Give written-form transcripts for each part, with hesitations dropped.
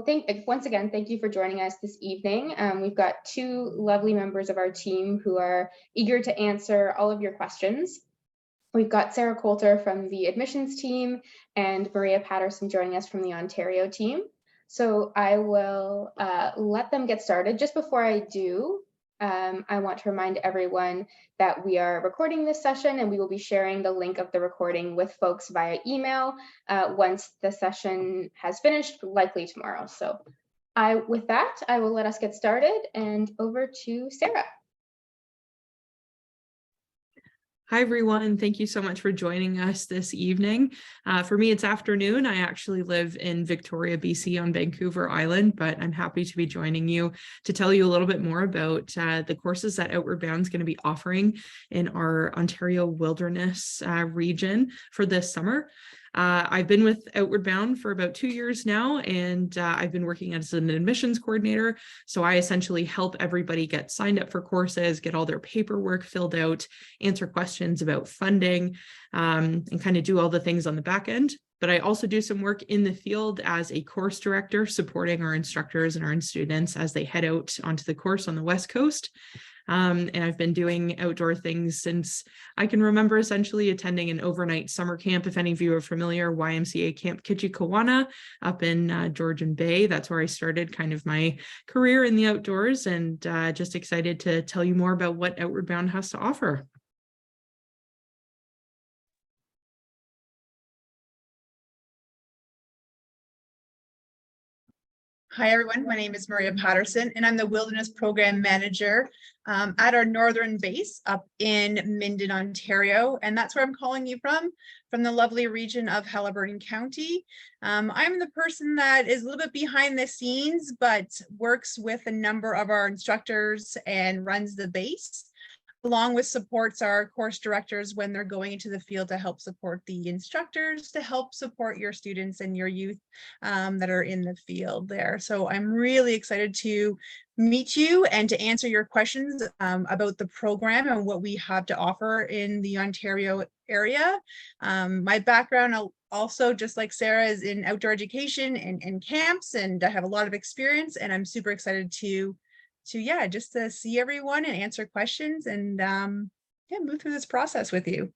So once again, thank you for joining us this evening. We've got two lovely members of our team who are eager to answer all of your questions. We've got Sarah Coulter from the admissions team and Maria Patterson joining us from the Ontario team. So I will let them get started. Just before I do, I want to remind everyone that we are recording this session and we will be sharing the link of the recording with folks via email once the session has finished, likely tomorrow. So with that, I will let us get started and over to Sarah. Hi, everyone. Thank you so much for joining us this evening. For me, it's afternoon. I actually live in Victoria, BC on Vancouver Island, but I'm happy to be joining you to tell you a little bit more about the courses that Outward Bound is going to be offering in our Ontario Wilderness region for this summer. I've been with Outward Bound for about 2 years now, and I've been working as an admissions coordinator. So I essentially help everybody get signed up for courses, get all their paperwork filled out, answer questions about funding, and kind of do all the things on the back end. But I also do some work in the field as a course director, supporting our instructors and our students as they head out onto the course on the West Coast. And I've been doing outdoor things since I can remember, essentially attending an overnight summer camp. If any of you are familiar, YMCA Camp Kitchikawana up in Georgian Bay. That's where I started kind of my career in the outdoors, and just excited to tell you more about what Outward Bound has to offer. Hi, everyone. My name is Maria Patterson, and I'm the Wilderness Program Manager at our northern base up in Minden, Ontario. And that's where I'm calling you from the lovely region of Haliburton County. I'm the person that is a little bit behind the scenes, but works with a number of our instructors and runs the base, along with supports our course directors when they're going into the field to help support the instructors, to help support your students and your youth that are in the field there. So I'm really excited to meet you and to answer your questions about the program and what we have to offer in the Ontario area. My background also, just like Sarah, is in outdoor education and camps, and I have a lot of experience, and I'm super excited to see everyone and answer questions and move through this process with you.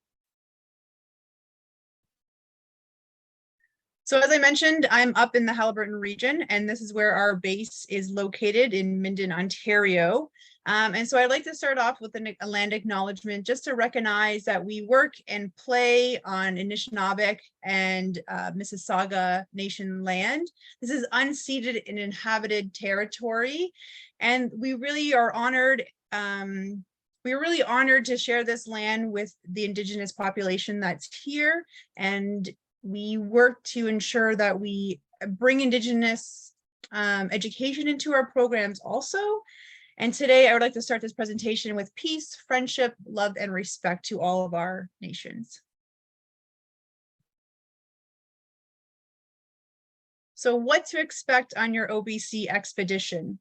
So as I mentioned, I'm up in the Haliburton region, and this is where our base is located in Minden, Ontario. And so I'd like to start off with a land acknowledgement, just to recognize that we work and play on Anishinaabe and Mississauga Nation land. This is unceded and inhabited territory, and we really are honored. We're really honored to share this land with the Indigenous population that's here, and we work to ensure that we bring Indigenous education into our programs also. And today I would like to start this presentation with peace, friendship, love, and respect to all of our nations. So what to expect on your OBC expedition?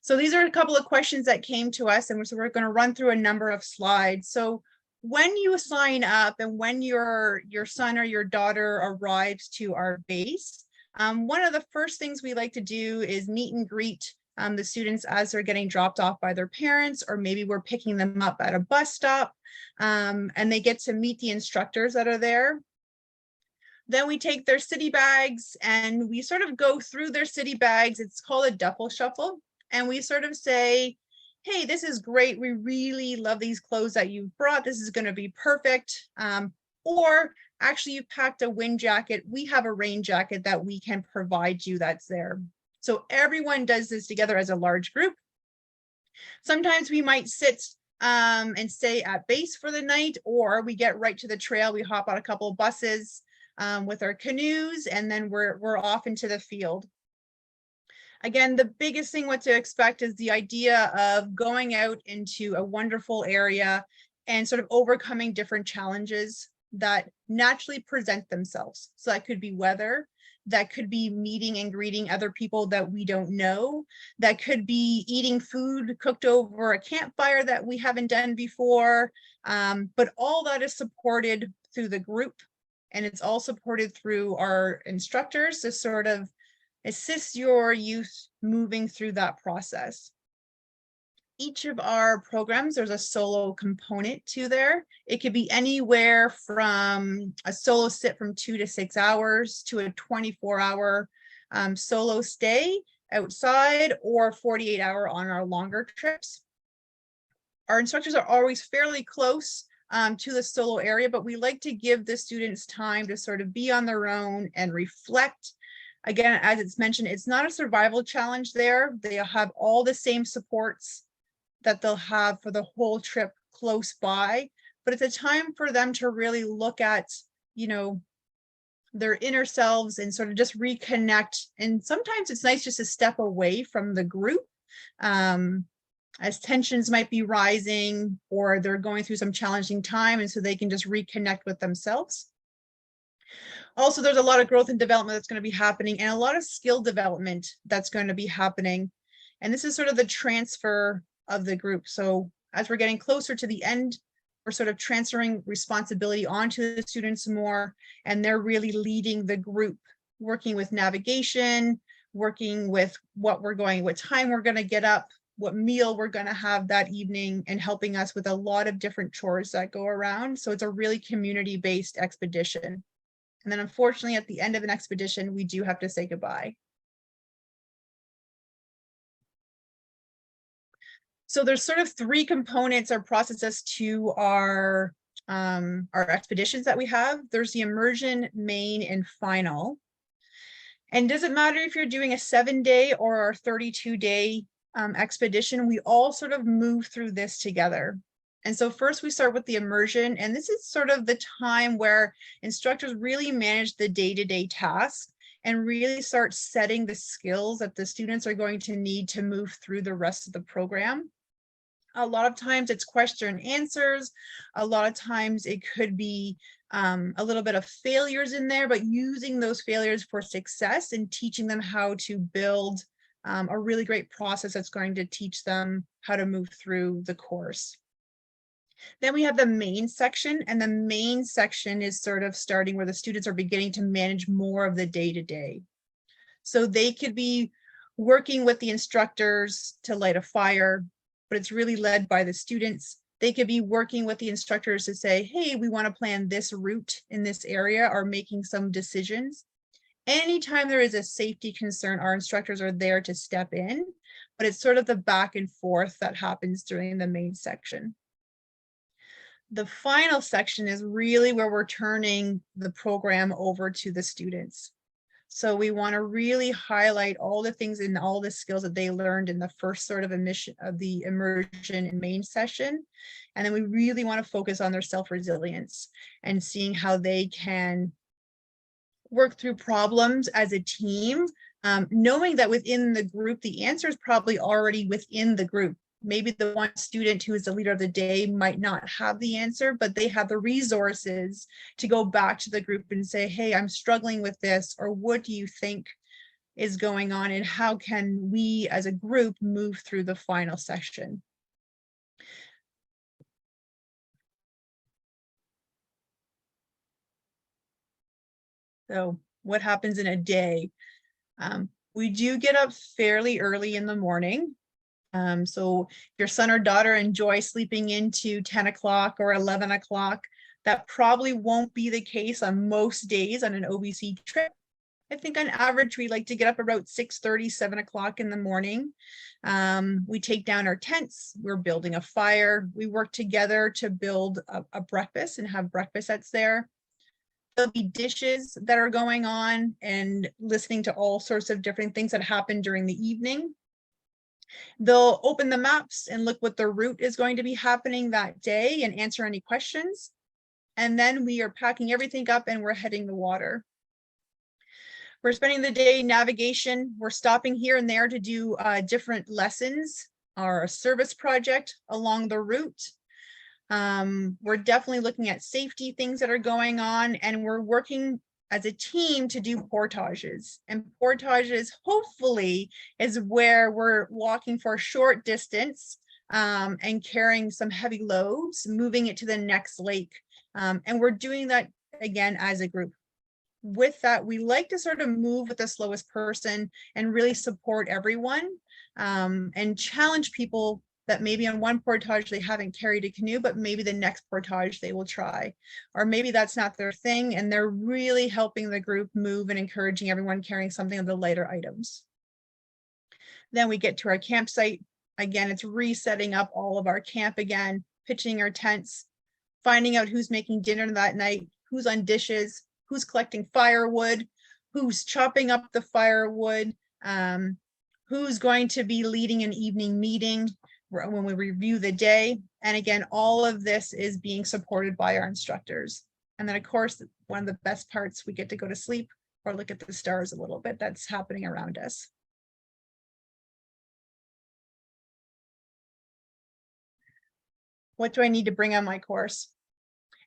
So these are a couple of questions that came to us, and so we're going to run through a number of slides. So when you sign up and when your son or your daughter arrives to our base, one of the first things we like to do is meet and greet the students as they're getting dropped off by their parents, or maybe we're picking them up at a bus stop, and they get to meet the instructors that are there. Then we take their city bags and we sort of go through their city bags. It's called a duffel shuffle. And we sort of say, hey, this is great. We really love these clothes that you brought. This is going to be perfect. Or actually, you packed a wind jacket. We have a rain jacket that we can provide you that's there. So everyone does this together as a large group. Sometimes we might sit and stay at base for the night, or we get right to the trail. We hop on a couple of buses with our canoes, and then we're off into the field. Again, the biggest thing what to expect is the idea of going out into a wonderful area and sort of overcoming different challenges that naturally present themselves. So that could be weather, that could be meeting and greeting other people that we don't know, that could be eating food cooked over a campfire that we haven't done before, but all that is supported through the group, and it's all supported through our instructors to sort of assist your youth moving through that process. Each of our programs, there's a solo component to there. It could be anywhere from a solo sit from 2 to 6 hours to a 24-hour solo stay outside, or 48-hour on our longer trips. Our instructors are always fairly close to the solo area, but we like to give the students time to sort of be on their own and reflect. Again, as it's mentioned, it's not a survival challenge there. They have all the same supports that they'll have for the whole trip close by, but it's a time for them to really look at, you know, their inner selves and sort of just reconnect. And sometimes it's nice just to step away from the group as tensions might be rising, or they're going through some challenging time, and so they can just reconnect with themselves. Also, there's a lot of growth and development that's going to be happening, and a lot of skill development that's going to be happening. And this is sort of the transfer of the group. So as we're getting closer to the end, we're sort of transferring responsibility onto the students more, and they're really leading the group, working with navigation, working with what time we're going to get up, what meal we're going to have that evening, and helping us with a lot of different chores that go around. So it's a really community-based expedition. And then unfortunately, at the end of an expedition, we do have to say goodbye. So there's sort of 3 components or processes to our expeditions that we have. There's the immersion, main, and final. And does it matter if you're doing a 7-day or a 32-day expedition? We all sort of move through this together. And so first we start with the immersion, and this is sort of the time where instructors really manage the day-to-day tasks and really start setting the skills that the students are going to need to move through the rest of the program. A lot of times it's question and answers. A lot of times it could be a little bit of failures in there, but using those failures for success and teaching them how to build a really great process that's going to teach them how to move through the course. Then we have the main section, and the main section is sort of starting where the students are beginning to manage more of the day-to-day. So they could be working with the instructors to light a fire, but it's really led by the students. They could be working with the instructors to say, hey, we want to plan this route in this area, or making some decisions. Anytime there is a safety concern, our instructors are there to step in, but it's sort of the back and forth that happens during the main section. The final section is really where we're turning the program over to the students. So we want to really highlight all the things and all the skills that they learned in the first sort of immersion and main session. And then we really want to focus on their self-resilience and seeing how they can work through problems as a team, knowing that within the group, the answer is probably already within the group. Maybe the one student who is the leader of the day might not have the answer, but they have the resources to go back to the group and say, hey, I'm struggling with this, or what do you think is going on, and how can we as a group move through the final section? So what happens in a day? We do get up fairly early in the morning. So if your son or daughter enjoy sleeping into 10 o'clock or 11 o'clock, that probably won't be the case on most days on an OBC trip. I think on average, we like to get up about 6:30, 7 o'clock in the morning. We take down our tents, we're building a fire, we work together to build a breakfast and have breakfast that's there. There'll be dishes that are going on and listening to all sorts of different things that happen during the evening. They'll open the maps and look what the route is going to be happening that day and answer any questions. And then we are packing everything up and we're heading the water. We're spending the day navigation. We're stopping here and there to do different lessons or a service project along the route. We're definitely looking at safety things that are going on, and we're working as a team to do portages. And portages hopefully is where we're walking for a short distance and carrying some heavy loads, moving it to the next lake. And we're doing that again as a group. with that, we like to sort of move with the slowest person and really support everyone, and challenge people that maybe on one portage they haven't carried a canoe, but maybe the next portage they will try, or maybe that's not their thing and they're really helping the group move and encouraging everyone carrying something of the lighter items. Then we get to our campsite. Again, it's resetting up all of our camp again, pitching our tents, finding out who's making dinner that night, who's on dishes, who's collecting firewood, who's chopping up the firewood, who's going to be leading an evening meeting when we review the day. And again, all of this is being supported by our instructors. And then of course, one of the best parts, we get to go to sleep or look at the stars a little bit that's happening around us. What do I need to bring on my course?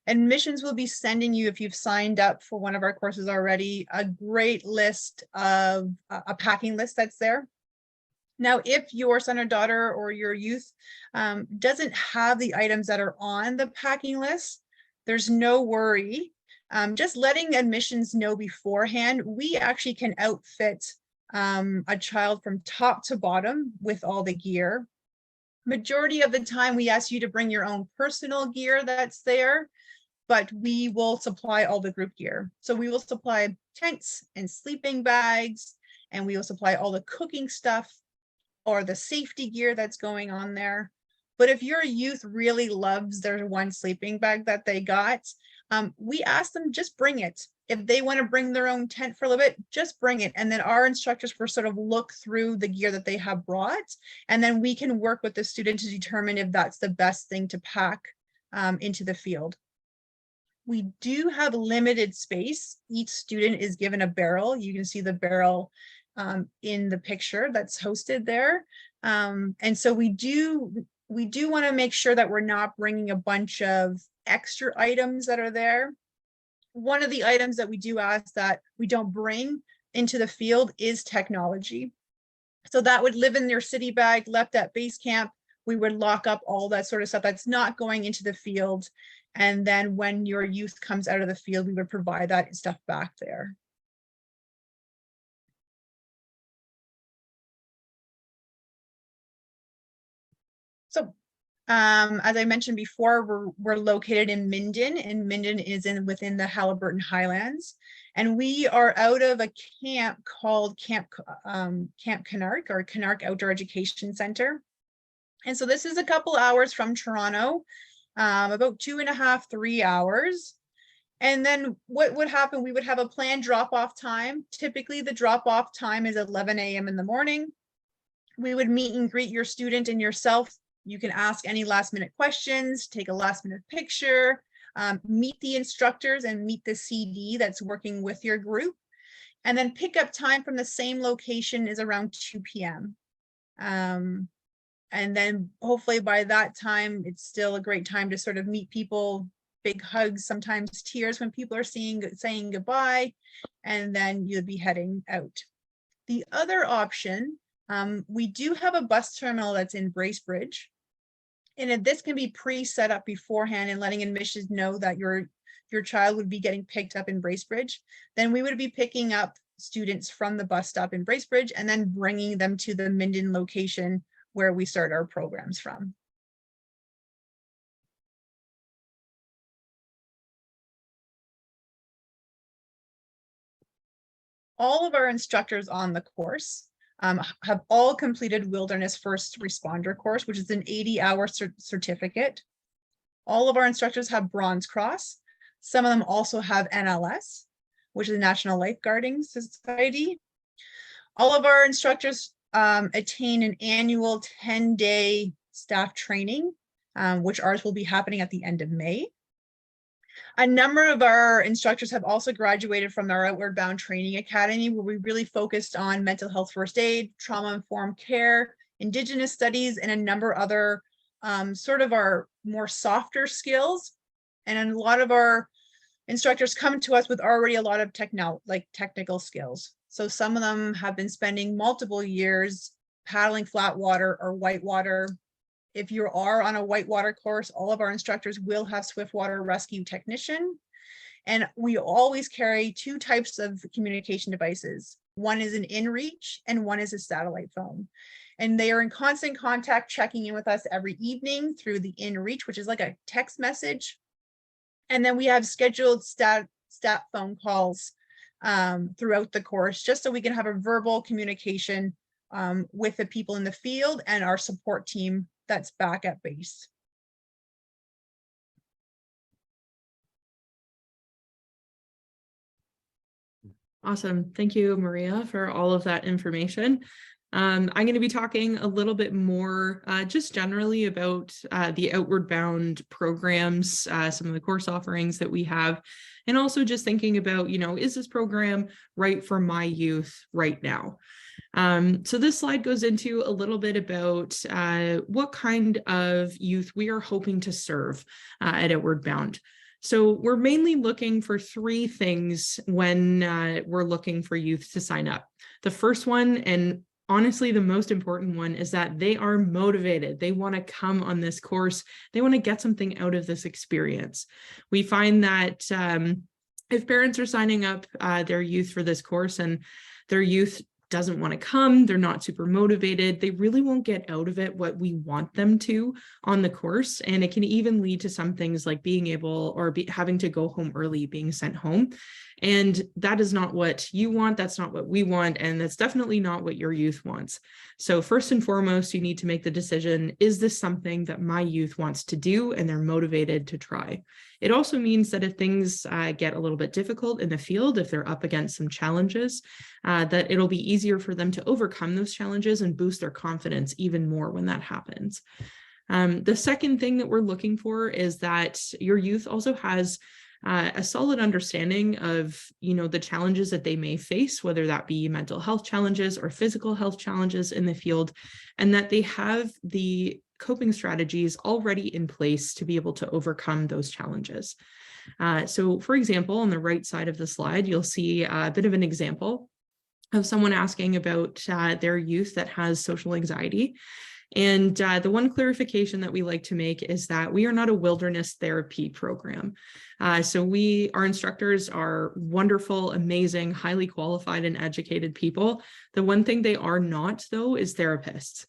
Admissions will be sending you, if you've signed up for one of our courses already, a great list of a packing list that's there. Now, if your son or daughter or your youth doesn't have the items that are on the packing list, there's no worry. Just letting admissions know beforehand, we actually can outfit a child from top to bottom with all the gear. Majority of the time, we ask you to bring your own personal gear that's there, but we will supply all the group gear. So we will supply tents and sleeping bags, and we will supply all the cooking stuff or the safety gear that's going on there. But if your youth really loves their one sleeping bag that they got, we ask them just bring it. If they want to bring their own tent for a little bit, just bring it. And then our instructors will sort of look through the gear that they have brought, and then we can work with the student to determine if that's the best thing to pack into the field. We do have limited space. Each student is given a barrel. You can see the barrel in the picture that's hosted there. And so we do want to make sure that we're not bringing a bunch of extra items that are there. One of the items that we do ask that we don't bring into the field is technology. So that would live in your city bag left at base camp. We would lock up all that sort of stuff that's not going into the field. And then when your youth comes out of the field, we would provide that stuff back there. So as I mentioned before, we're located in Minden, and Minden is within the Haliburton Highlands. And we are out of a camp called Camp Canark, or Canark Outdoor Education Center. And so this is a couple hours from Toronto, about 2.5, 3 hours. And then what would happen, we would have a planned drop-off time. Typically the drop-off time is 11 a.m. in the morning. We would meet and greet your student and yourself. You can ask any last minute questions, take a last minute picture, meet the instructors and meet the CD that's working with your group. And then pickup time from the same location is around 2 p.m. And then hopefully by that time, it's still a great time to sort of meet people, big hugs, sometimes tears when people are saying goodbye, and then you'll be heading out. The other option, we do have a bus terminal that's in Bracebridge. And this can be pre-set up beforehand and letting admissions know that your child would be getting picked up in Bracebridge. Then we would be picking up students from the bus stop in Bracebridge and then bringing them to the Minden location where we start our programs from. All of our instructors on the course have all completed Wilderness First Responder course, which is an 80-hour certificate. All of our instructors have Bronze Cross. Some of them also have NLS, which is National Lifeguarding Society. All of our instructors attain an annual 10-day staff training, which ours will be happening at the end of May. A number of our instructors have also graduated from our Outward Bound Training Academy, where we really focused on mental health first aid, trauma-informed care, Indigenous studies, and a number of other sort of our more softer skills. And a lot of our instructors come to us with already a lot of technical skills. So some of them have been spending multiple years paddling flat water or whitewater. If you are on a whitewater course, all of our instructors will have swiftwater rescue technician. And we always carry 2 types of communication devices. One is an inReach and one is a satellite phone. And they are in constant contact, checking in with us every evening through the inReach, which is like a text message. And then we have scheduled stat phone calls throughout the course, just so we can have a verbal communication with the people in the field and our support team that's back at base. Awesome. Thank you, Maria, for all of that information. I'm going to be talking a little bit more just generally about the Outward Bound programs, some of the course offerings that we have, and also just thinking about, is this program right for my youth right now? So this slide goes into a little bit about what kind of youth we are hoping to serve at Outward Bound. So we're mainly looking for 3 things when we're looking for youth to sign up. The first one, and honestly, the most important one, is that they are motivated. They want to come on this course. They want to get something out of this experience. We find that if parents are signing up their youth for this course and their youth doesn't want to come, they're not super motivated, they really won't get out of it what we want them to on the course. And it can even lead to some things like being able or having to go home early, being sent home. And that is not what you want. That's not what we want. And that's definitely not what your youth wants. So first and foremost, you need to make the decision, is this something that my youth wants to do and they're motivated to try? It also means that if things get a little bit difficult in the field, if they're up against some challenges, that it'll be easier for them to overcome those challenges and boost their confidence even more when that happens. The second thing that we're looking for is that your youth also has a solid understanding of, the challenges that they may face, whether that be mental health challenges or physical health challenges in the field, and that they have the coping strategies already in place to be able to overcome those challenges. So for example, on the right side of the slide, you'll see a bit of an example of someone asking about their youth that has social anxiety. And the one clarification that we like to make is that we are not a wilderness therapy program. So our instructors are wonderful, amazing, highly qualified and educated people. The one thing they are not, though, is therapists.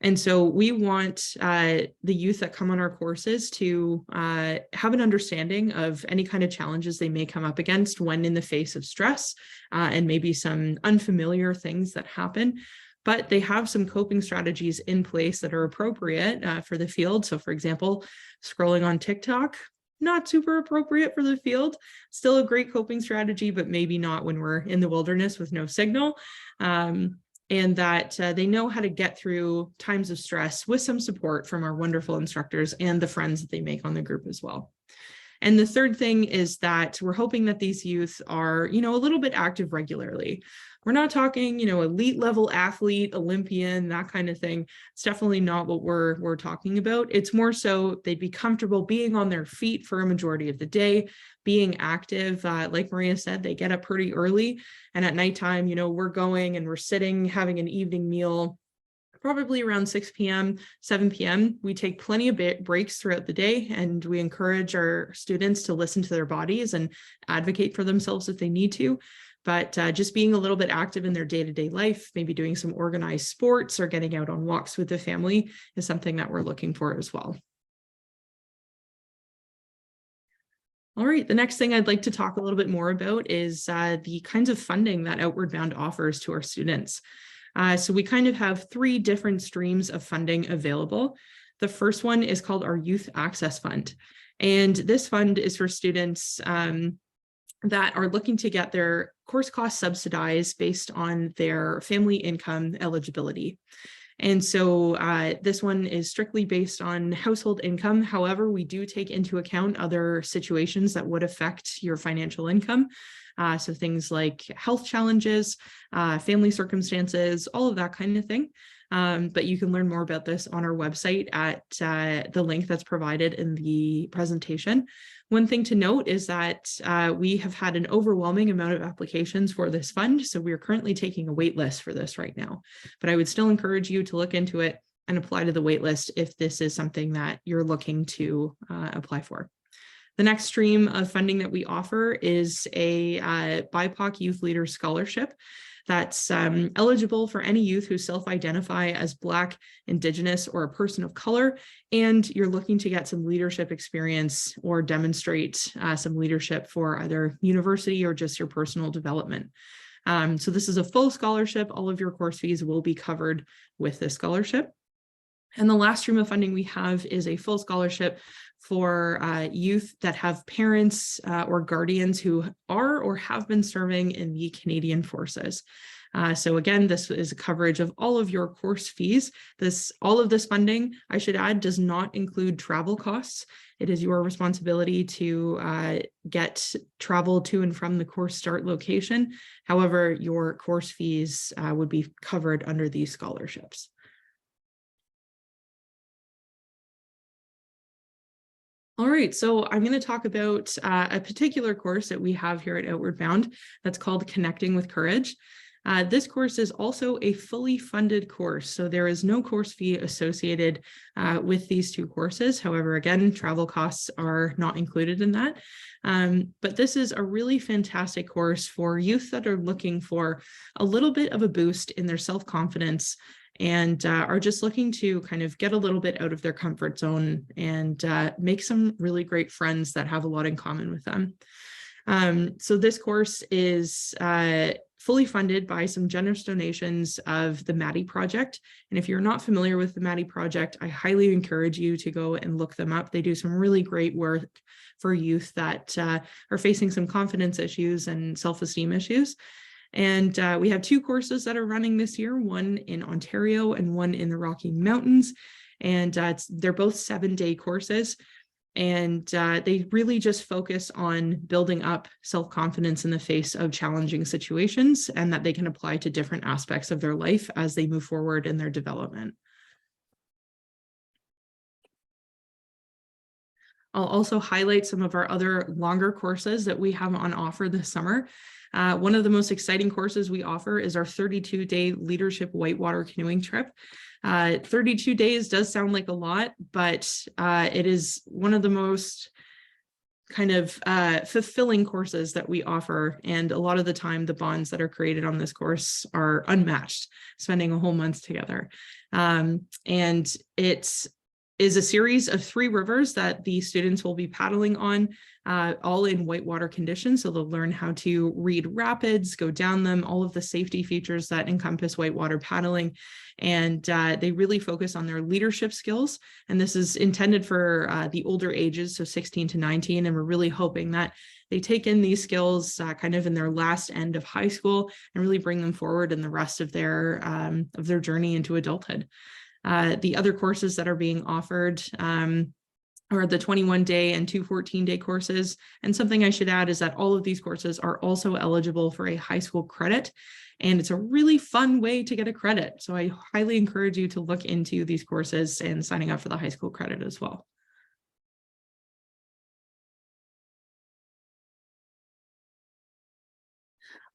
And so we want the youth that come on our courses to have an understanding of any kind of challenges they may come up against when in the face of stress and maybe some unfamiliar things that happen. But they have some coping strategies in place that are appropriate for the field. So for example, scrolling on TikTok, not super appropriate for the field, still a great coping strategy, but maybe not when we're in the wilderness with no signal. And that they know how to get through times of stress with some support from our wonderful instructors and the friends that they make on the group as well. And the third thing is that we're hoping that these youth are, a little bit active regularly. We're not talking, elite level athlete, Olympian, that kind of thing. It's definitely not what we're talking about. It's more so they'd be comfortable being on their feet for a majority of the day, being active. Like Maria said, they get up pretty early, and at nighttime, we're going and we're sitting, having an evening meal, probably around 6 p.m., 7 p.m. We take plenty of breaks throughout the day, and we encourage our students to listen to their bodies and advocate for themselves if they need to. But just being a little bit active in their day-to-day life, maybe doing some organized sports or getting out on walks with the family is something that we're looking for as well. All right, the next thing I'd like to talk a little bit more about is the kinds of funding that Outward Bound offers to our students. So we kind of have 3 different streams of funding available. The first one is called our Youth Access Fund. And this fund is for students that are looking to get their course costs subsidized based on their family income eligibility. And so this one is strictly based on household income. However, we do take into account other situations that would affect your financial income. So things like health challenges, family circumstances, all of that kind of thing. But you can learn more about this on our website at the link that's provided in the presentation. One thing to note is that we have had an overwhelming amount of applications for this fund, so we are currently taking a wait list for this right now. But I would still encourage you to look into it and apply to the wait list if this is something that you're looking to apply for. The next stream of funding that we offer is a BIPOC Youth Leader Scholarship that's eligible for any youth who self-identify as Black, Indigenous, or a person of color, and you're looking to get some leadership experience or demonstrate some leadership for either university or just your personal development. So this is a full scholarship. All of your course fees will be covered with this scholarship. And the last stream of funding we have is a full scholarship for youth that have parents or guardians who are or have been serving in the Canadian Forces. So again, this is a coverage of all of your course fees. All of this funding, I should add, does not include travel costs. It is your responsibility to get travel to and from the course start location. However, your course fees would be covered under these scholarships. All right, so I'm going to talk about a particular course that we have here at Outward Bound that's called Connecting with Courage. This course is also a fully funded course, so there is no course fee associated with these two courses. However, again, travel costs are not included in that. But this is a really fantastic course for youth that are looking for a little bit of a boost in their self-confidence and are just looking to kind of get a little bit out of their comfort zone and make some really great friends that have a lot in common with them. So this course is fully funded by some generous donations of the Maddie Project. And if you're not familiar with the Maddie Project, I highly encourage you to go and look them up. They do some really great work for youth that are facing some confidence issues and self-esteem issues. And we have two courses that are running this year, one in Ontario and one in the Rocky Mountains. And they're both 7-day courses. And they really just focus on building up self-confidence in the face of challenging situations and that they can apply to different aspects of their life as they move forward in their development. I'll also highlight some of our other longer courses that we have on offer this summer. One of the most exciting courses we offer is our 32-day leadership whitewater canoeing trip. 32 days does sound like a lot, but it is one of the most kind of fulfilling courses that we offer. And a lot of the time, the bonds that are created on this course are unmatched, spending a whole month together. And it's is a series of 3 rivers that the students will be paddling on, all in whitewater conditions. So they'll learn how to read rapids, go down them, all of the safety features that encompass whitewater paddling. And they really focus on their leadership skills. And this is intended for the older ages, so 16 to 19. And we're really hoping that they take in these skills kind of in their last end of high school and really bring them forward in the rest of their journey into adulthood. The other courses that are being offered are the 21-day and 2 14-day courses. And something I should add is that all of these courses are also eligible for a high school credit. And it's a really fun way to get a credit. So I highly encourage you to look into these courses and signing up for the high school credit as well.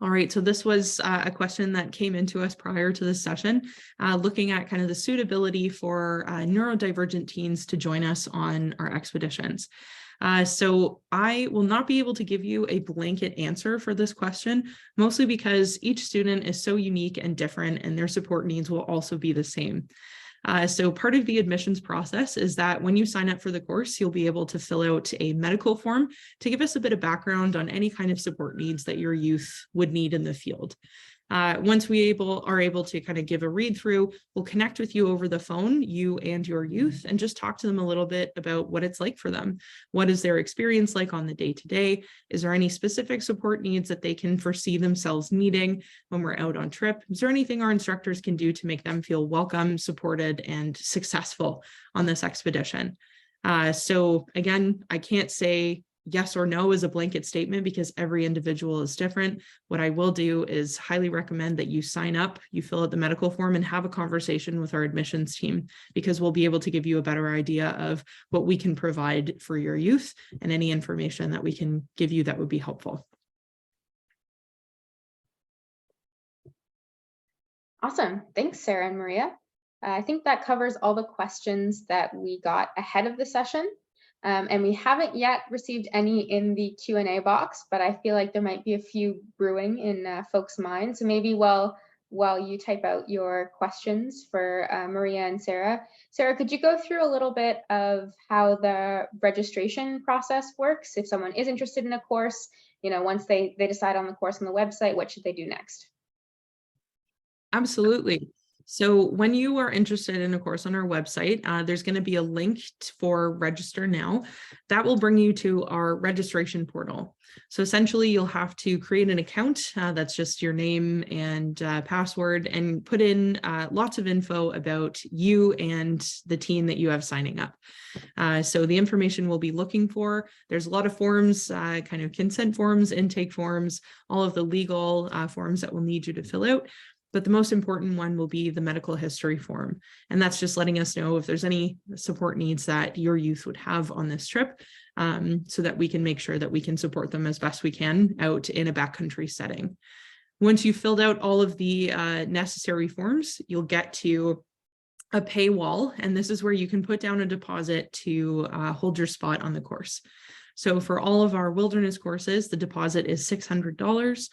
All right, so this was a question that came into us prior to this session, looking at kind of the suitability for neurodivergent teens to join us on our expeditions. So I will not be able to give you a blanket answer for this question, mostly because each student is so unique and different and their support needs will also be the same. So part of the admissions process is that when you sign up for the course, you'll be able to fill out a medical form to give us a bit of background on any kind of support needs that your youth would need in the field. Once we are able to kind of give a read through, we'll connect with you over the phone, you and your youth, and just talk to them a little bit about what it's like for them. What is their experience like on the day-to-day? Is there any specific support needs that they can foresee themselves needing when we're out on trip? Is there anything our instructors can do to make them feel welcome, supported, and successful on this expedition? So again, I can't say yes or no is a blanket statement because every individual is different. What I will do is highly recommend that you sign up, you fill out the medical form and have a conversation with our admissions team, because we'll be able to give you a better idea of what we can provide for your youth and any information that we can give you that would be helpful. Awesome. Thanks, Sarah and Maria. I think that covers all the questions that we got ahead of the session. And we haven't yet received any in the Q&A box, but I feel like there might be a few brewing in folks' minds. So maybe while you type out your questions for Maria and Sarah, could you go through a little bit of how the registration process works? If someone is interested in a course, once they decide on the course on the website, what should they do next? Absolutely. So when you are interested in a course on our website, there's going to be a link for register now. That will bring you to our registration portal. So essentially, you'll have to create an account. That's just your name and password, and put in lots of info about you and the team that you have signing up. So the information we'll be looking for, there's a lot of forms, kind of consent forms, intake forms, all of the legal forms that we'll need you to fill out. But the most important one will be the medical history form. And that's just letting us know if there's any support needs that your youth would have on this trip, so that we can make sure that we can support them as best we can out in a backcountry setting. Once you've filled out all of the necessary forms, you'll get to a paywall, and this is where you can put down a deposit to hold your spot on the course. So for all of our wilderness courses, the deposit is $600.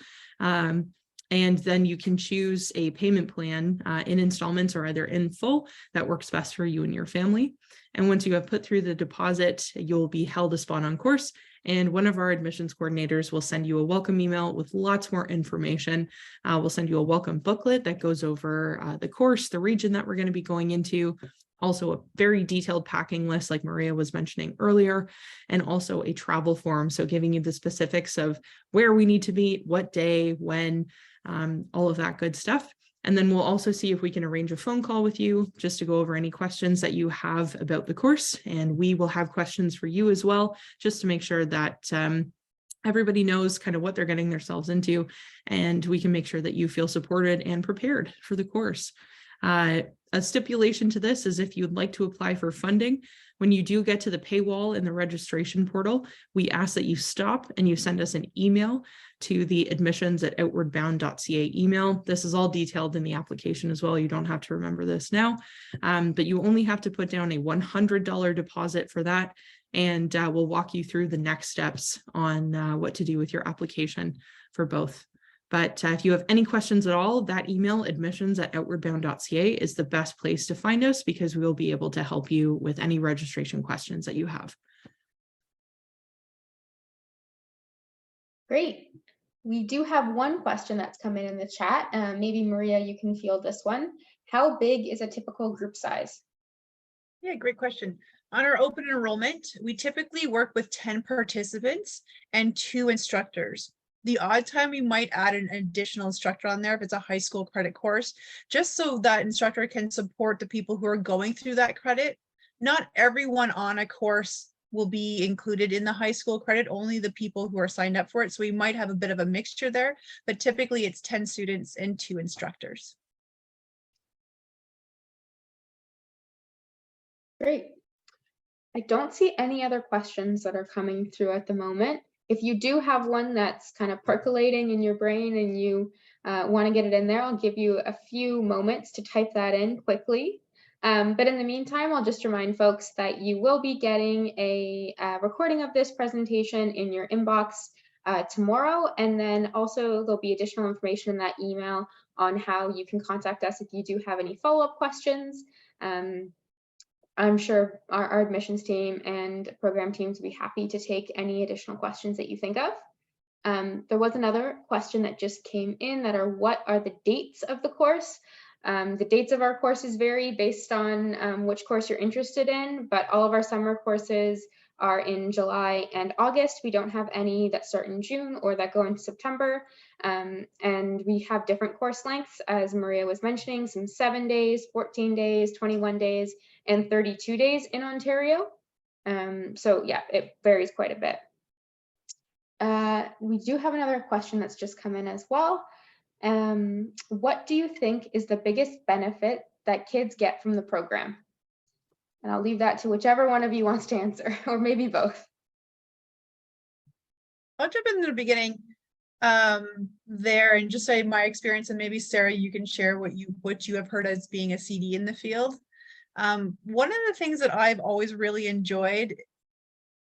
And then you can choose a payment plan in installments or either in full that works best for you and your family. And once you have put through the deposit, you'll be held a spot on course. And one of our admissions coordinators will send you a welcome email with lots more information. We'll send you a welcome booklet that goes over the course, the region that we're going to be going into, also a very detailed packing list like Maria was mentioning earlier, and also a travel form. So giving you the specifics of where we need to meet, what day, when, all of that good stuff. And then we'll also see if we can arrange a phone call with you just to go over any questions that you have about the course. And we will have questions for you as well, just to make sure that everybody knows kind of what they're getting themselves into, and we can make sure that you feel supported and prepared for the course. A stipulation to this is if you'd like to apply for funding, when you do get to the paywall in the registration portal, we ask that you stop and you send us an email to the admissions@outwardbound.ca email. This is all detailed in the application as well. You don't have to remember this now, but you only have to put down a $100 deposit for that. And we'll walk you through the next steps on what to do with your application for both. But if you have any questions at all, that email, admissions@outwardbound.ca, is the best place to find us, because we will be able to help you with any registration questions that you have. Great. We do have one question that's come in the chat. Maybe Maria, you can field this one. How big is a typical group size? Yeah, great question. On our open enrollment, we typically work with 10 participants and 2 instructors. The odd time we might add an additional instructor on there if it's a high school credit course, just so that instructor can support the people who are going through that credit. Not everyone on a course will be included in the high school credit, only the people who are signed up for it. So we might have a bit of a mixture there, but typically it's 10 students and 2 instructors. Great. I don't see any other questions that are coming through at the moment. If you do have one that's kind of percolating in your brain and you want to get it in there, I'll give you a few moments to type that in quickly. But in the meantime, I'll just remind folks that you will be getting a recording of this presentation in your inbox tomorrow. And then also there'll be additional information in that email on how you can contact us if you do have any follow-up questions. I'm sure our admissions team and program teams will be happy to take any additional questions that you think of. There was another question that just came in that are, what are the dates of the course? The dates of our courses vary based on which course you're interested in, but all of our summer courses are in July and August. We don't have any that start in June or that go into September. And we have different course lengths, as Maria was mentioning, some 7 days, 14 days, 21 days, and 32 days in Ontario. So yeah, it varies quite a bit. We do have another question that's just come in as well. What do you think is the biggest benefit that kids get from the program? And I'll leave that to whichever one of you wants to answer, or maybe both. I'll jump in the beginning there and just say my experience, and maybe Sarah, you can share what you have heard as being a CD in the field. One of the things that I've always really enjoyed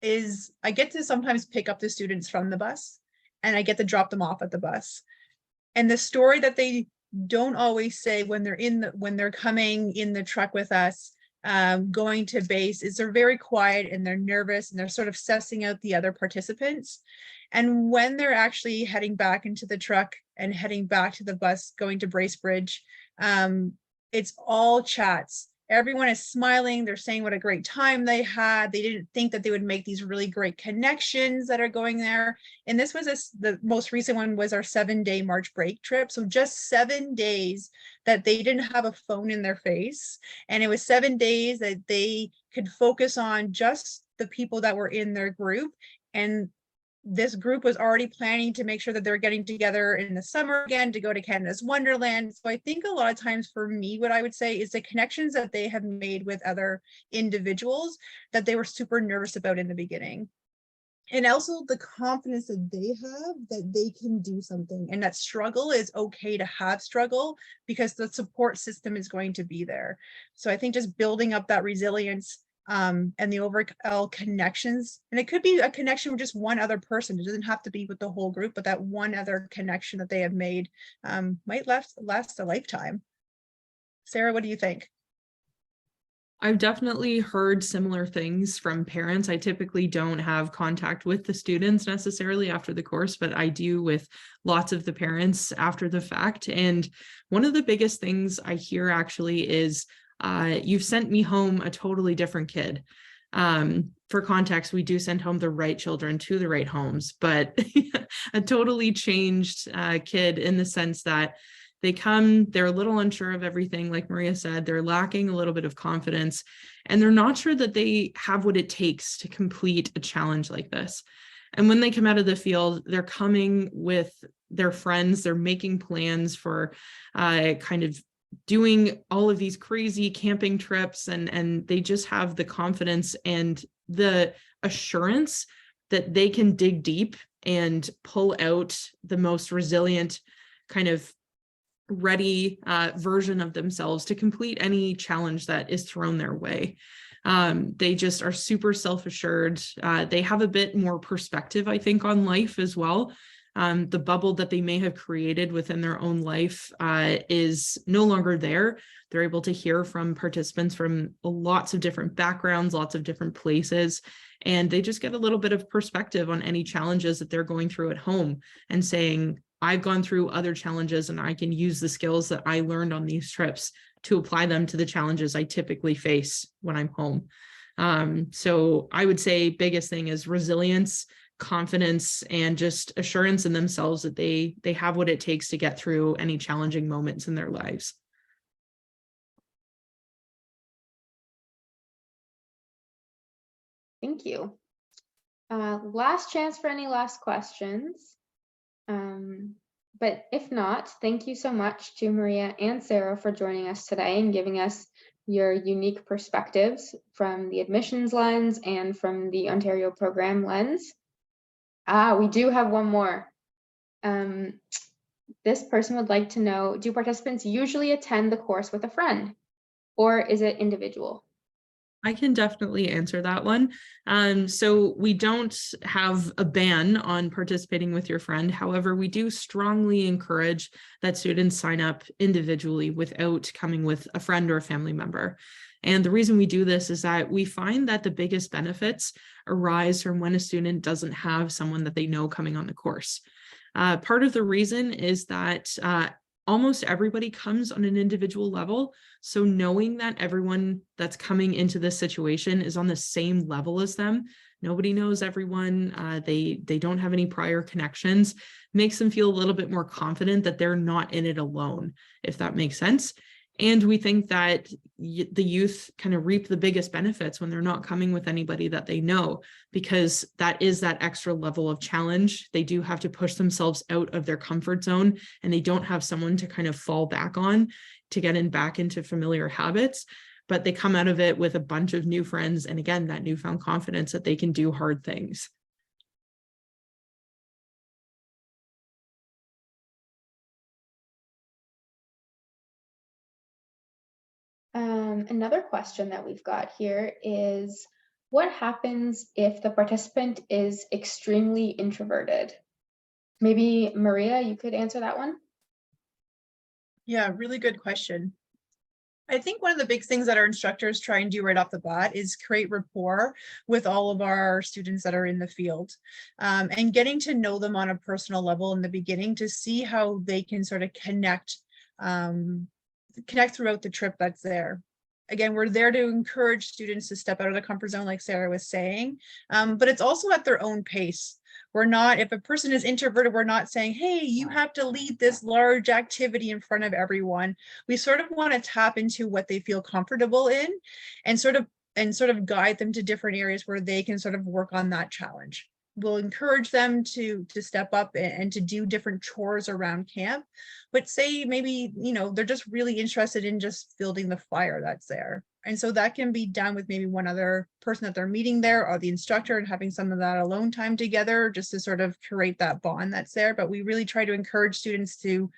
is I get to sometimes pick up the students from the bus and I get to drop them off at the bus. And the story that they don't always say when they're coming in the truck with us, going to base, is they're very quiet and they're nervous and they're sort of sussing out the other participants. And when they're actually heading back into the truck and heading back to the bus, going to Bracebridge, it's all chats. Everyone is smiling. They're saying what a great time they had. They didn't think that they would make these really great connections that are going there. And this was the most recent one was our 7-day March break trip. So just 7 days that they didn't have a phone in their face. And it was 7 days that they could focus on just the people that were in their group. And this group was already planning to make sure that they're getting together in the summer again to go to Canada's Wonderland. So I think a lot of times for me, what I would say is the connections that they have made with other individuals that they were super nervous about in the beginning. And also the confidence that they have that they can do something, and that struggle is okay to have struggle because the support system is going to be there. So I think just building up that resilience and the overall connections, and it could be a connection with just one other person. It doesn't have to be with the whole group, but that one other connection that they have made might last a lifetime. Sarah, what do you think? I've definitely heard similar things from parents. I typically don't have contact with the students necessarily after the course, but I do with lots of the parents after the fact. And one of the biggest things I hear actually is, you've sent me home a totally different kid. For context, we do send home the right children to the right homes, but a totally changed kid in the sense that they come, they're a little unsure of everything. Like Maria said, they're lacking a little bit of confidence, and they're not sure that they have what it takes to complete a challenge like this. And when they come out of the field, they're coming with their friends, they're making plans for kind of doing all of these crazy camping trips, and they just have the confidence and the assurance that they can dig deep and pull out the most resilient kind of ready version of themselves to complete any challenge that is thrown their way. They just are super self-assured. They have a bit more perspective, I think, on life as well. The bubble that they may have created within their own life is no longer there. They're able to hear from participants from lots of different backgrounds, lots of different places, and they just get a little bit of perspective on any challenges that they're going through at home and saying, I've gone through other challenges and I can use the skills that I learned on these trips to apply them to the challenges I typically face when I'm home. So I would say biggest thing is resilience, confidence, and just assurance in themselves that they have what it takes to get through any challenging moments in their lives. Thank you. Last chance for any last questions. But if not, thank you so much to Maria and Sarah for joining us today and giving us your unique perspectives from the admissions lens and from the Ontario program lens. We do have one more. This person would like to know, do participants usually attend the course with a friend, or is it individual? I can definitely answer that one. So we don't have a ban on participating with your friend. However, we do strongly encourage that students sign up individually without coming with a friend or a family member. And the reason we do this is that we find that the biggest benefits arise from when a student doesn't have someone that they know coming on the course. Part of the reason is that almost everybody comes on an individual level. So knowing that everyone that's coming into this situation is on the same level as them, nobody knows everyone, they don't have any prior connections, makes them feel a little bit more confident that they're not in it alone, if that makes sense. And we think that the youth kind of reap the biggest benefits when they're not coming with anybody that they know, because that is that extra level of challenge. They do have to push themselves out of their comfort zone, and they don't have someone to kind of fall back on to get back into familiar habits, but they come out of it with a bunch of new friends. And again, that newfound confidence that they can do hard things. Another question that we've got here is, What happens if the participant is extremely introverted? Maybe Maria, you could answer that one. Yeah, really good question. I think one of the big things that our instructors try and do right off the bat is create rapport with all of our students that are in the field, and getting to know them on a personal level in the beginning to see how they can sort of connect throughout the trip that's there. Again, we're there to encourage students to step out of the comfort zone, like Sarah was saying, but it's also at their own pace. We're not, if a person is introverted, we're not saying, hey, you have to lead this large activity in front of everyone. We sort of want to tap into what they feel comfortable in and sort of guide them to different areas where they can sort of work on that challenge. We'll encourage them to step up and to do different chores around camp, but say maybe, they're just really interested in just building the fire that's there. And so that can be done with maybe one other person that they're meeting there, or the instructor, and having some of that alone time together just to sort of create that bond that's there. But we really try to encourage students to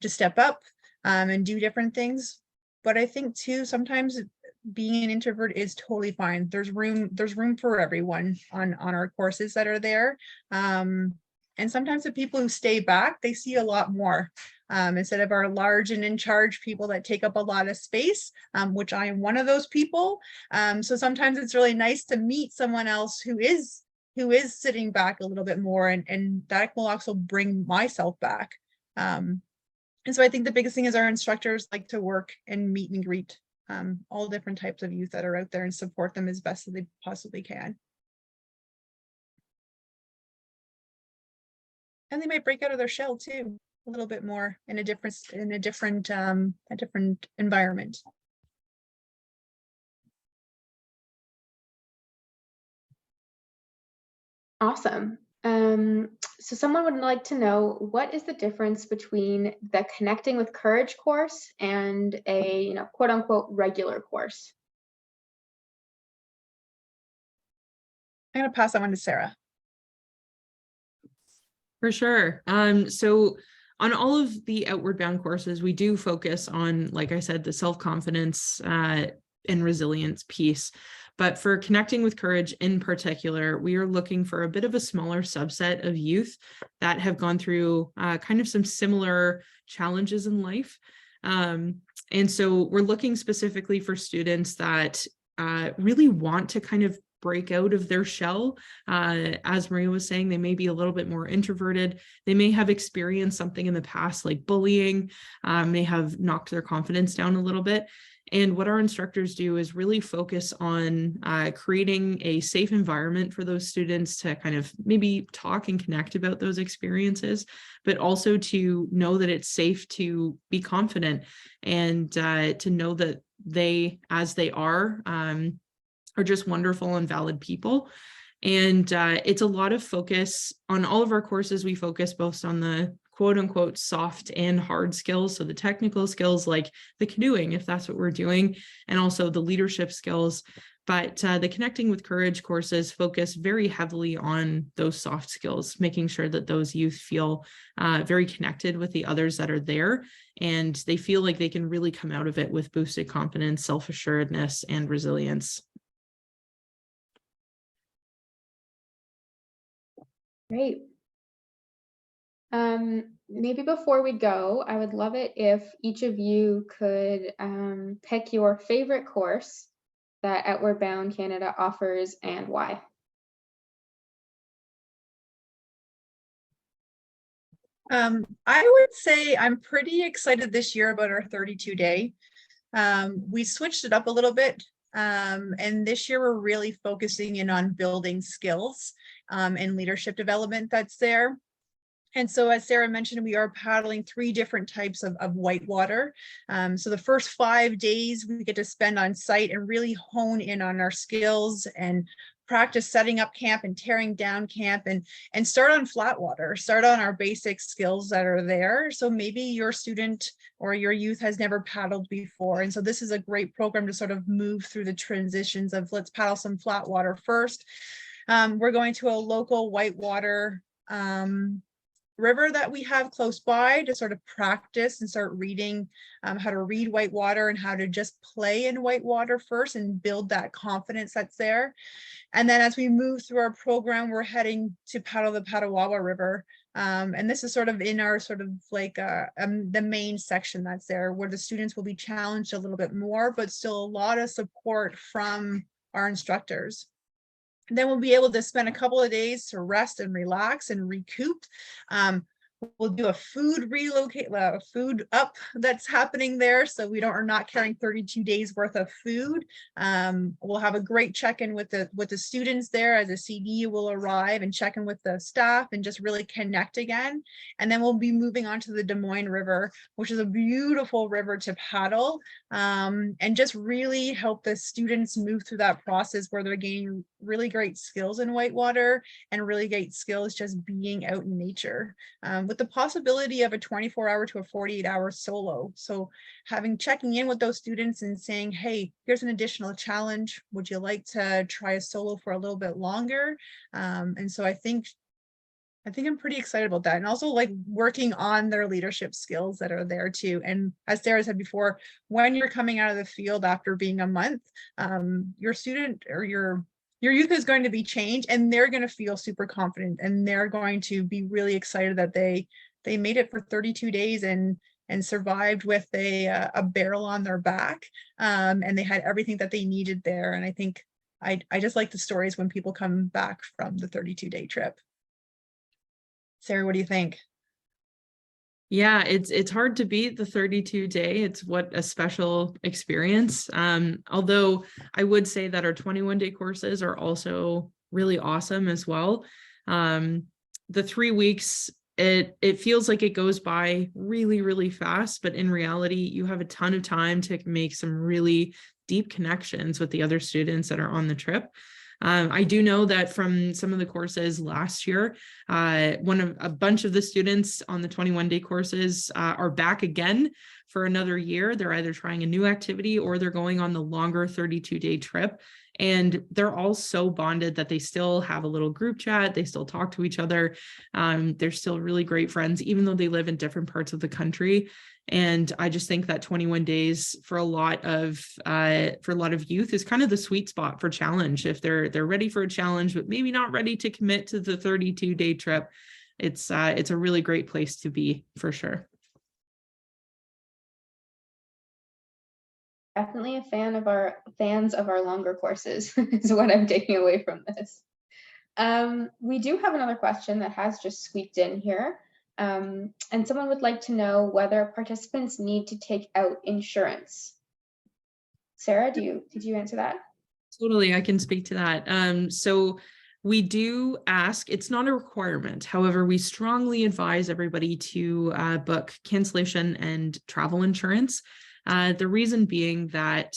step up and do different things. But I think too, sometimes being an introvert is totally fine. There's room for everyone on our courses that are there. And sometimes the people who stay back, they see a lot more. Instead of our large and in charge people that take up a lot of space, which I am one of those people. So sometimes it's really nice to meet someone else who is sitting back a little bit more, and that will also bring myself back. And so I think the biggest thing is our instructors like to work and meet and greet all different types of youth that are out there and support them as best as they possibly can. And they might break out of their shell too a little bit more in a different environment. Awesome. So someone would like to know, what is the difference between the Connecting with Courage course and a, quote unquote regular course? I'm going to pass that one to Sarah. For sure. So on all of the Outward Bound courses, we do focus on, like I said, the self-confidence and resilience piece. But for Connecting with Courage in particular, we are looking for a bit of a smaller subset of youth that have gone through kind of some similar challenges in life. And so we're looking specifically for students that really want to kind of break out of their shell. As Maria was saying, they may be a little bit more introverted. They may have experienced something in the past like bullying, may have knocked their confidence down a little bit. And what our instructors do is really focus on creating a safe environment for those students to kind of maybe talk and connect about those experiences, but also to know that it's safe to be confident and to know that they, as they are just wonderful and valid people. And it's a lot of focus on all of our courses. We focus both on the quote unquote soft and hard skills. So the technical skills like the canoeing, if that's what we're doing, and also the leadership skills. But the Connecting with Courage courses focus very heavily on those soft skills, making sure that those youth feel very connected with the others that are there. And they feel like they can really come out of it with boosted confidence, self-assuredness, and resilience. Great. Maybe before we go, I would love it if each of you could pick your favorite course that Outward Bound Canada offers and why. I would say I'm pretty excited this year about our 32-day. We switched it up a little bit. And this year we're really focusing in on building skills and leadership development that's there. And so as Sarah mentioned, we are paddling 3 different types of whitewater. So the first 5 days we get to spend on site and really hone in on our skills and practice setting up camp and tearing down camp and start on flat water, start on our basic skills that are there. So maybe your student or your youth has never paddled before. And so this is a great program to sort of move through the transitions of let's paddle some flat water first. We're going to a local whitewater river that we have close by to sort of practice and start reading how to read whitewater and how to just play in whitewater first and build that confidence that's there. And then as we move through our program, we're heading to paddle the Petawawa River. And this is sort of in our sort of like the main section that's there, where the students will be challenged a little bit more, but still a lot of support from our instructors. And then we'll be able to spend a couple of days to rest and relax and recoup. We'll do a food food up that's happening there, so we are not carrying 32 days worth of food. We'll have a great check-in with the students there as a CD will arrive and check in with the staff and just really connect again. And then we'll be moving on to the Des Moines River, which is a beautiful river to paddle, and just really help the students move through that process where they're gaining really great skills in whitewater and really great skills just being out in nature, with the possibility of a 24-hour to a 48-hour solo. So checking in with those students and saying, hey, here's an additional challenge. Would you like to try a solo for a little bit longer? And so I think I'm pretty excited about that. And also like working on their leadership skills that are there too. And as Sarah said before, when you're coming out of the field after being a month, your student or your youth is going to be changed, and they're going to feel super confident, and they're going to be really excited that they made it for 32 days and survived with a barrel on their back, and they had everything that they needed there. And I think I just like the stories when people come back from the 32-day trip. Sarah, what do you think? Yeah, it's hard to beat the 32-day. It's what a special experience. Although I would say that our 21-day courses are also really awesome as well. The 3 weeks, it feels like it goes by really, really fast, but in reality, you have a ton of time to make some really deep connections with the other students that are on the trip. I do know that from some of the courses last year, a bunch of the students on the 21-day courses are back again for another year. They're either trying a new activity or they're going on the longer 32-day trip. And they're all so bonded that they still have a little group chat. They still talk to each other. They're still really great friends, even though they live in different parts of the country. And I just think that 21 days for a lot of youth is kind of the sweet spot for challenge. If they're ready for a challenge, but maybe not ready to commit to the 32-day trip, it's a really great place to be for sure. Definitely a fans of our longer courses is what I'm taking away from this. We do have another question that has just squeaked in here. And someone would like to know whether participants need to take out insurance. Sarah, did you answer that? Totally, I can speak to that. So we do ask, it's not a requirement. However, we strongly advise everybody to book cancellation and travel insurance. The reason being that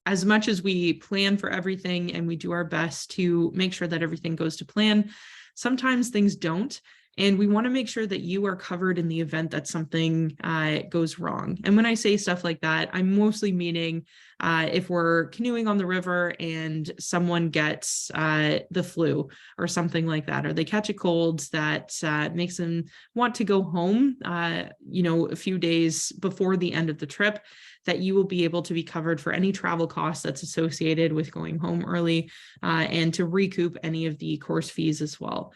as much as we plan for everything and we do our best to make sure that everything goes to plan, sometimes things don't. And we want to make sure that you are covered in the event that something goes wrong. And when I say stuff like that, I'm mostly meaning if we're canoeing on the river and someone gets the flu or something like that, or they catch a cold that makes them want to go home, a few days before the end of the trip, that you will be able to be covered for any travel costs that's associated with going home early and to recoup any of the course fees as well.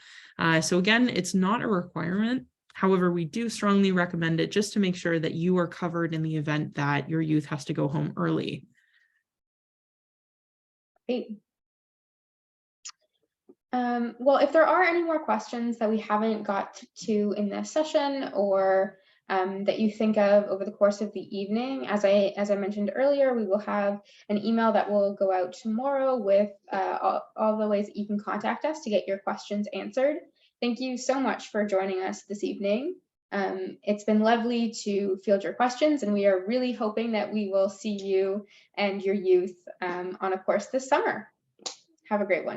So again, it's not a requirement. However, we do strongly recommend it just to make sure that you are covered in the event that your youth has to go home early. Great. Well, if there are any more questions that we haven't got to in this session, or that you think of over the course of the evening, as I mentioned earlier, we will have an email that will go out tomorrow with all the ways that you can contact us to get your questions answered. Thank you so much for joining us this evening. It's been lovely to field your questions, and we are really hoping that we will see you and your youth on a course this summer. Have a great one.